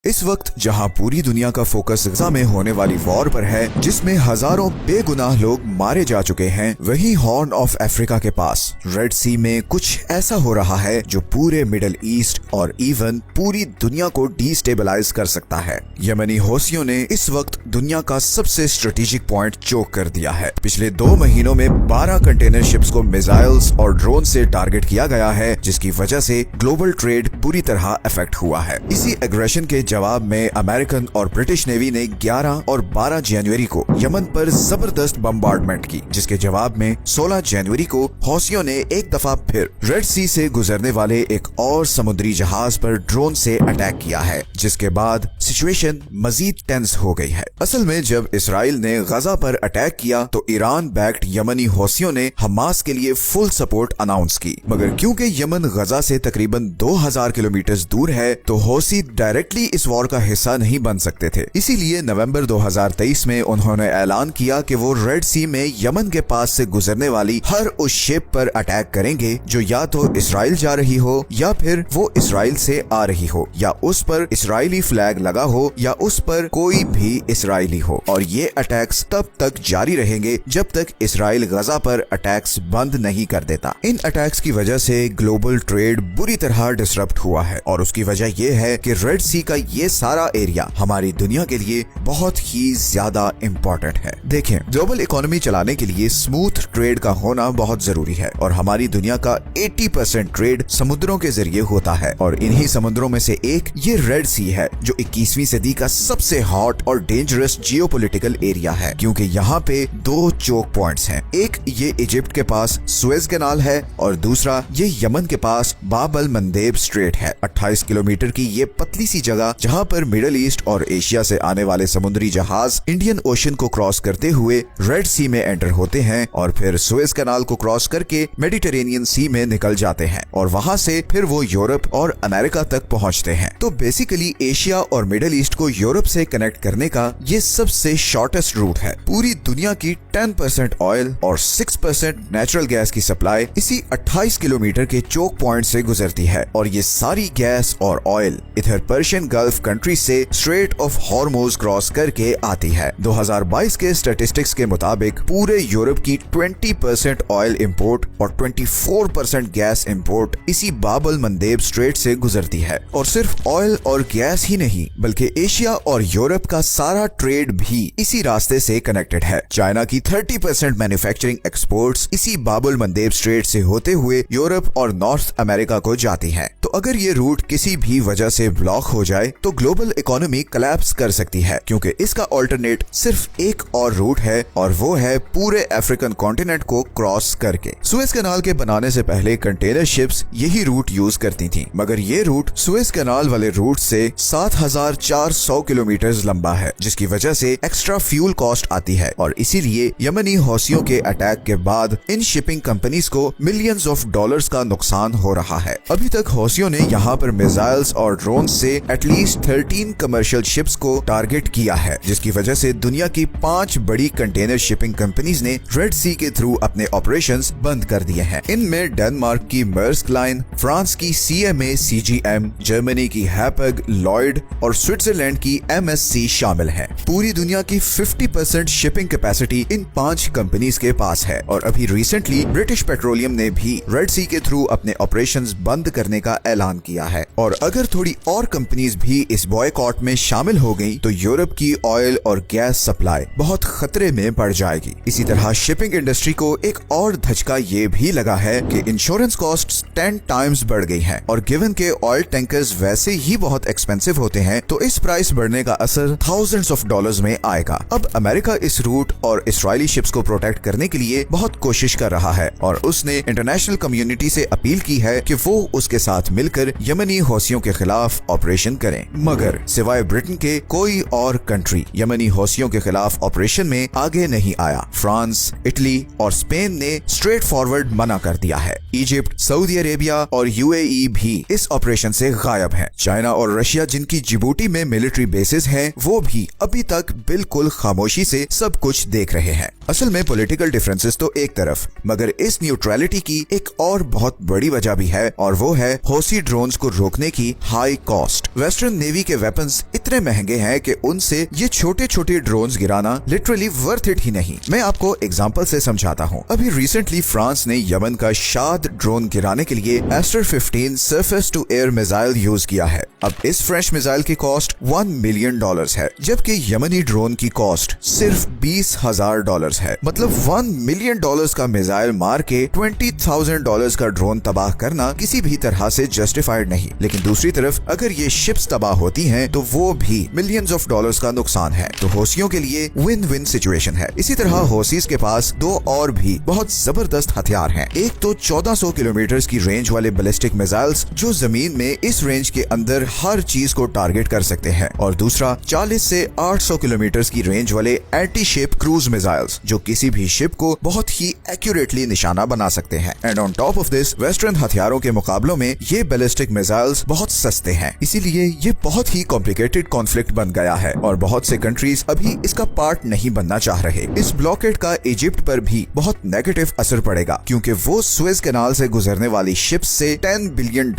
इस वक्त जहां पूरी दुनिया का फोकस गजा में होने वाली वॉर पर है, जिसमें हजारों बेगुनाह लोग मारे जा चुके हैं, वहीं हॉर्न ऑफ अफ्रीका के पास रेड सी में कुछ ऐसा हो रहा है जो पूरे मिडिल ईस्ट और इवन पूरी दुनिया को डिस्टेबलाइज कर सकता है। यमनी हौसियों ने इस वक्त दुनिया का सबसे स्ट्रेटेजिक पॉइंट चोक कर दिया है। पिछले 2 महीनों में 12 कंटेनर शिप्स को मिसाइल्स और ड्रोन से टारगेट किया गया है, जिसकी वजह से ग्लोबल ट्रेड बुरी तरह अफेक्ट हुआ है। इसी एग्रेशन के जवाब में अमेरिकन और ब्रिटिश नेवी ने 11 और 12 जनवरी को यमन पर जबरदस्त बम्बार्डमेंट की, जिसके जवाब में 16 जनवरी को हौसियों ने एक दफा फिर रेड सी से गुजरने वाले एक और समुद्री जहाज पर ड्रोन से अटैक किया है, जिसके बाद सिचुएशन मजीद टेंस हो गई है। असल में जब इसराइल ने गजा पर अटैक किया तो ईरान बैक्ड यमनी हौसियों ने हमास के लिए फुल सपोर्ट अनाउंस की, मगर क्योंकि यमन गजा से तकरीबन 2000 किलोमीटर दूर है तो हौसी डायरेक्टली इस वॉर का हिस्सा नहीं बन सकते थे। इसीलिए नवंबर 2023 में उन्होंने ऐलान किया कि वो रेड सी में यमन के पास से गुजरने वाली हर उस शिप पर अटैक करेंगे जो या तो इसराइल जा रही हो, या फिर वो इसराइल से आ रही हो, या उस पर इसराइली फ्लैग लगा हो, या उस पर कोई भी इसराइली हो। और ये अटैक्स तब तक जारी रहेंगे जब तक इसराइल गजा पर अटैक्स बंद नहीं कर देता। इन अटैक्स की वजह से ग्लोबल ट्रेड बुरी तरह डिसरप्ट हुआ है, और उसकी वजह ये है कि रेड सी का ये सारा एरिया हमारी दुनिया के लिए बहुत ही ज्यादा इम्पोर्टेंट है। देखें, ग्लोबल इकोनॉमी चलाने के लिए स्मूथ ट्रेड का होना बहुत जरूरी है, और हमारी दुनिया का 80% ट्रेड समुद्रों के जरिए होता है, और इन्हीं समुद्रों में से एक ये रेड सी है जो 21वीं सदी का सबसे हॉट और डेंजरस जियोपॉलिटिकल एरिया है, क्योंकि यहाँ पे 2 चोक पॉइंट्स हैं। एक ये इजिप्ट के पास सुएज कैनाल है, और दूसरा ये यमन के पास बाब अल मंदेब स्ट्रेट है। 28 किलोमीटर की ये पतली सी जगह जहाँ पर मिडिल ईस्ट और एशिया से आने वाले समुद्री जहाज इंडियन ओशन को क्रॉस करते हुए रेड सी में एंटर होते हैं, और फिर सुएज कैनाल को क्रॉस करके मेडिटेरेनियन सी में निकल जाते हैं, और वहाँ से फिर वो यूरोप और अमेरिका तक पहुँचते हैं। तो बेसिकली एशिया और मिडिल ईस्ट को यूरोप से कनेक्ट करने का ये सबसे शॉर्टेस्ट रूट है। पूरी दुनिया की 10% ऑयल और 6% नेचुरल गैस की सप्लाई इसी 28 किलोमीटर के चोक पॉइंट से गुजरती है, और ये सारी गैस और ऑयल इधर पर्शियन गल्फ कंट्री से स्ट्रेट ऑफ हॉर्मोज क्रॉस करके आती है। 2022 के स्टैटिस्टिक्स के मुताबिक पूरे यूरोप की 20% ऑयल इंपोर्ट और 24% गैस इंपोर्ट इसी बाब अल मंदेब स्ट्रेट से गुजरती है। और सिर्फ ऑयल और गैस ही नहीं, बल्कि एशिया और यूरोप का सारा ट्रेड भी इसी रास्ते से कनेक्टेड है। चाइना की 30% मैन्युफैक्चरिंग एक्सपोर्ट्स इसी बाब अल मंदेब स्ट्रेट से होते हुए यूरोप और नॉर्थ अमेरिका को जाती है। तो अगर ये रूट किसी भी वजह से ब्लॉक हो जाए तो ग्लोबल इकोनॉमी कोलैप्स कर सकती है, क्योंकि इसका ऑल्टरनेट सिर्फ एक और रूट है, और वो है पूरे अफ्रीकन कॉन्टिनेंट को क्रॉस करके। सुएज कैनाल के बनाने से पहले कंटेनर शिप्स यही रूट यूज करती थी, मगर ये रूट सुएज कैनाल वाले रूट से 7400 किलोमीटर लंबा है, जिसकी वजह से एक्स्ट्रा फ्यूल कॉस्ट आती है, और इसीलिए यमनी हौसियों के अटैक के बाद इन शिपिंग कंपनीज को मिलियंस ऑफ डॉलर्स का नुकसान हो रहा है। अभी तक हौसियों ने यहाँ पर मिसाइल्स और ड्रोन से एटलीस्ट 13 कमर्शियल शिप्स को टारगेट किया है, जिसकी वजह से दुनिया की 5 बड़ी कंटेनर शिपिंग कंपनीज ने रेड सी के थ्रू अपने ऑपरेशंस बंद कर दिए हैं। इनमें डेनमार्क की मर्स्क लाइन, फ्रांस की CMA CGM, जर्मनी की हैपग, लॉयड और स्विट्जरलैंड की MSC शामिल हैं। पूरी दुनिया की 50% शिपिंग कैपेसिटी इन 5 कंपनीज के पास है, और अभी रिसेंटली ब्रिटिश पेट्रोलियम ने भी रेड सी के थ्रू अपने ऑपरेशंस बंद करने का ऐलान किया है। और अगर थोड़ी और कंपनीज भी इस बॉयकॉट में शामिल हो गई तो यूरोप की ऑयल और गैस सप्लाई बहुत खतरे में पड़ जाएगी। इसी तरह शिपिंग इंडस्ट्री को एक और धचका ये भी लगा है कि इंश्योरेंस कॉस्ट्स 10 टाइम्स बढ़ गई हैं, और गिवन के ऑयल टैंकर्स वैसे ही बहुत एक्सपेंसिव होते हैं, तो इस प्राइस बढ़ने का असर थाउजेंड्स ऑफ डॉलर्स में आएगा। अब अमेरिका इस रूट और इसराइली शिप्स को प्रोटेक्ट करने के लिए बहुत कोशिश कर रहा है, और उसने इंटरनेशनल कम्युनिटी से अपील की है कि वो उसके साथ मिलकर यमनी हौसियों के खिलाफ ऑपरेशन करें, मगर सिवाय ब्रिटेन के कोई और कंट्री यमनी हौसियों के खिलाफ ऑपरेशन में आगे नहीं आया। फ्रांस, इटली और स्पेन ने स्ट्रेट फॉरवर्ड मना कर दिया है। इजिप्ट, सऊदी अरेबिया और UAE भी इस ऑपरेशन से गायब हैं। चाइना और रशिया, जिनकी जिबूटी में मिलिट्री बेसेस हैं, वो भी अभी तक बिल्कुल खामोशी से सब कुछ देख रहे हैं। असल में पॉलिटिकल डिफरेंसेस तो एक तरफ, मगर इस न्यूट्रलिटी की एक और बहुत बड़ी वजह भी है, और वो है हौसी ड्रोन्स को रोकने की हाई कॉस्ट। वेस्टर्न नेवी के वेपन्स इतने महंगे हैं कि उनसे ये छोटे छोटे ड्रोन्स गिराना लिटरली वर्थ इट ही नहीं। मैं आपको एग्जांपल से समझाता हूँ। अभी रिसेंटली फ्रांस ने यमन का शाद ड्रोन गिराने के लिए Aster 15 surface to air missile use किया है। अब इस फ्रेश मिसाइल की कॉस्ट $1 मिलियन है, जबकि यमनी ड्रोन की कॉस्ट सिर्फ $20,000 है। मतलब $1 मिलियन का मिसाइल मार के $20,000 का ड्रोन तबाह करना किसी भी तरह से जस्टिफाइड नहीं। लेकिन दूसरी तरफ अगर ये शिप्स तबाह होती हैं तो वो भी मिलियंस ऑफ डॉलर्स का नुकसान है। तो हौसियों के लिए विन विन सिचुएशन है। इसी तरह हौसीज के पास दो और भी बहुत जबरदस्त हथियार हैं। एक तो 1400 किलोमीटर की रेंज वाले बैलिस्टिक मिसाइल्स जो जमीन में इस रेंज के अंदर हर चीज को टारगेट कर सकते हैं, और दूसरा 40 से 800 किलोमीटर की रेंज वाले एंटी शिप क्रूज मिसाइल्स जो किसी भी शिप को बहुत ही एक्यूरेटली निशाना बना सकते हैं। And on top of this western हथियारों के मुकाबलों में ये बैलिस्टिक मिसाइल्स बहुत सस्ते हैं, इसीलिए ये बहुत ही कॉम्प्लिकेटेड कॉन्फ्लिक्ट बन गया है और बहुत से कंट्रीज अभी इसका पार्ट नहीं बनना चाह रहे। इस ब्लॉकेड का इजिप्ट पर भी बहुत नेगेटिव असर पड़ेगा, क्योंकि वो सुएज कैनाल से गुजरने वाली शिप्स से $10 बिलियन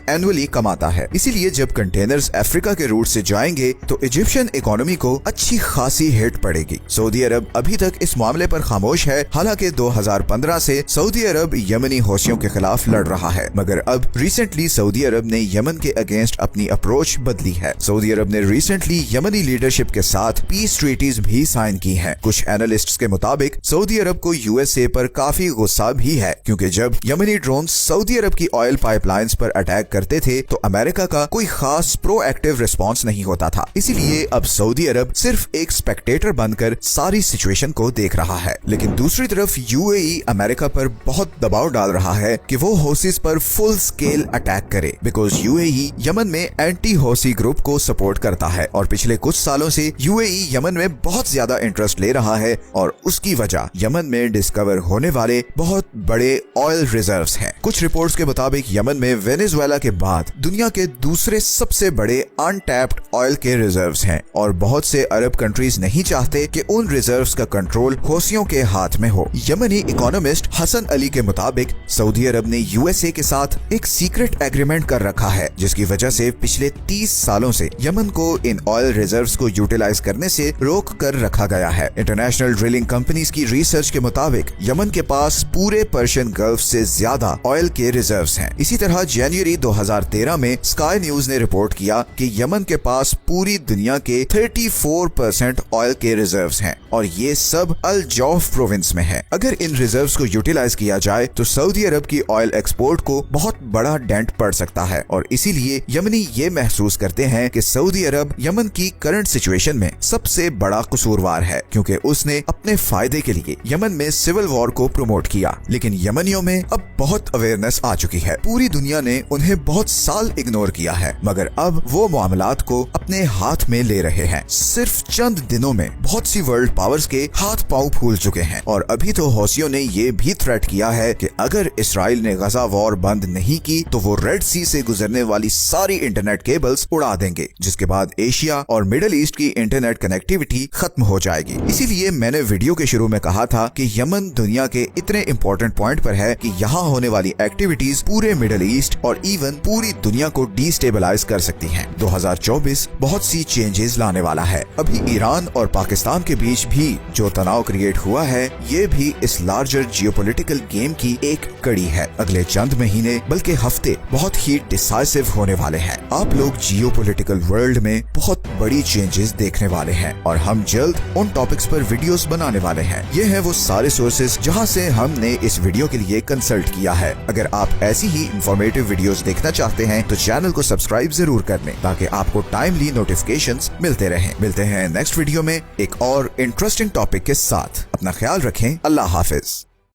एनुअली कमाता है। इसीलिए जब कंटेनर्स अफ्रीका के रूट से जाएंगे तो इजिप्शियन इकोनॉमी को अच्छी खासी हिट पड़ेगी। सऊदी अरब अभी तक इस मामले पर खामोश है। हालांकि 2015 से सऊदी अरब यमनी हौसियों के खिलाफ लड़ रहा है, मगर अब रिसेंटली सऊदी अरब ने यमन के अगेंस्ट अपनी अप्रोच बदली है। सऊदी अरब ने रिसेंटली यमनी लीडरशिप के साथ पीस ट्रीटीज भी साइन की हैं। कुछ एनालिस्ट्स के मुताबिक सऊदी अरब को यूएसए पर काफी गुस्सा भी है, क्योंकि जब यमनी ड्रोन सऊदी अरब की ऑयल पाइपलाइंस पर अटैक करते थे तो अमेरिका का कोई खास प्रोएक्टिव रिस्पांस नहीं होता था। इसीलिए अब सऊदी अरब सिर्फ एक स्पेक्टेटर बनकर सारी सिचुएशन को देख रहा है। लेकिन दूसरी तरफ यूएई अमेरिका पर बहुत दबाव डाल रहा है कि वो हौसीज पर फुल स्केल अटैक करे, बिकॉज यूएई यमन में एंटी हौसी ग्रुप को सपोर्ट करता है और पिछले कुछ सालों से यूएई यमन में बहुत ज्यादा इंटरेस्ट ले रहा है, और उसकी वजह यमन में डिस्कवर होने वाले बहुत बड़े ऑयल रिजर्व्स हैं। कुछ रिपोर्ट्स के मुताबिक यमन में वेनेजुएला के बाद दुनिया के दूसरे सबसे बड़े अनटैप्ड ऑयल के रिजर्व्स हैं, और बहुत से अरब कंट्रीज नहीं चाहते कि उन रिजर्व्स का कंट्रोल हौसियों के हाथ में हो। यमनी इकोनॉमिस्ट हसन अली के मुताबिक सऊदी अरब ने यूएसए के साथ एक सीक्रेट एग्रीमेंट कर रखा है, जिसकी वजह से पिछले 30 सालों से यमन को इन ऑयल रिजर्व्स को यूटिलाइज करने से रोक कर रखा गया है। इंटरनेशनल ड्रिलिंग कंपनीज की रिसर्च के मुताबिक यमन के पास पूरे पर्शियन गल्फ से ज्यादा ऑयल के रिजर्व्स हैं। इसी तरह जनवरी 2013 में स्काई न्यूज ने रिपोर्ट किया कि यमन के पास पूरी दुनिया के 34% ऑयल के रिजर्व्स हैं, और ये सब अल जौफ प्रोविंस में है। अगर इन रिजर्व्स को यूटिलाइज किया जाए तो सऊदी अरब की ऑयल एक्सपोर्ट को बहुत बड़ा डेंट पड़ सकता है, और इसीलिए यमनी ये महसूस करते हैं कि सऊदी अरब यमन की करंट सिचुएशन में सबसे बड़ा कसूरवार है, क्योंकि उसने अपने फायदे के लिए यमन में सिविल वॉर को प्रमोट किया। लेकिन यमनियों में अब बहुत अवेयरनेस आ चुकी है। पूरी दुनिया ने उन्हें बहुत साल इग्नोर किया है, मगर अब वो मामलात को अपने हाथ में ले रहे हैं। सिर्फ चंद दिनों में बहुत सी वर्ल्ड पावर्स के हाथ पांव फूल चुके हैं, और अभी तो हौसियों ने ये भी थ्रेट किया है कि अगर इसराइल ने गजा वॉर बंद नहीं की तो वो रेड सी से गुजरने वाली सारी इंटरनेट केबल्स उड़ा देंगे, जिसके बाद एशिया और मिडिल ईस्ट की इंटरनेट कनेक्टिविटी खत्म हो जाएगी। इसीलिए मैंने वीडियो के शुरू में कहा था कि यमन दुनिया के इतने इंपॉर्टेंट पॉइंट पर है कि यहाँ होने वाली एक्टिविटीज पूरे मिडिल ईस्ट और इवन पूरी दुनिया को डिस्टेबलाइज कर सकती हैं। 2024 बहुत सी चेंजेस लाने वाला है। अभी ईरान और पाकिस्तान के बीच भी जो तनाव क्रिएट हुआ है, ये भी इस लार्जर जियोपॉलिटिकल गेम की एक कड़ी है। अगले चंद महीने बल्कि हफ्ते बहुत ही डिसाइसिव होने वाले हैं। आप लोग जियोपॉलिटिकल वर्ल्ड में बहुत बड़ी चेंजेस देखने वाले हैं, और हम जल्द उन टॉपिक्स पर वीडियोस बनाने वाले हैं। ये है वो सारे सोर्सेज जहां से हमने इस वीडियो के लिए कंसल्ट किया है। अगर आप ऐसी ही इंफॉर्मेटिव वीडियोस देखना चाहते हैं तो चैनल को सब्सक्राइब जरूर कर लें, ताकि आपको टाइमली नोटिफिकेशंस मिलते रहें। मिलते हैं नेक्स्ट वीडियो में एक और इंटरेस्टिंग टॉपिक के साथ। अपना ख्याल रखें। अल्लाह हाफिज।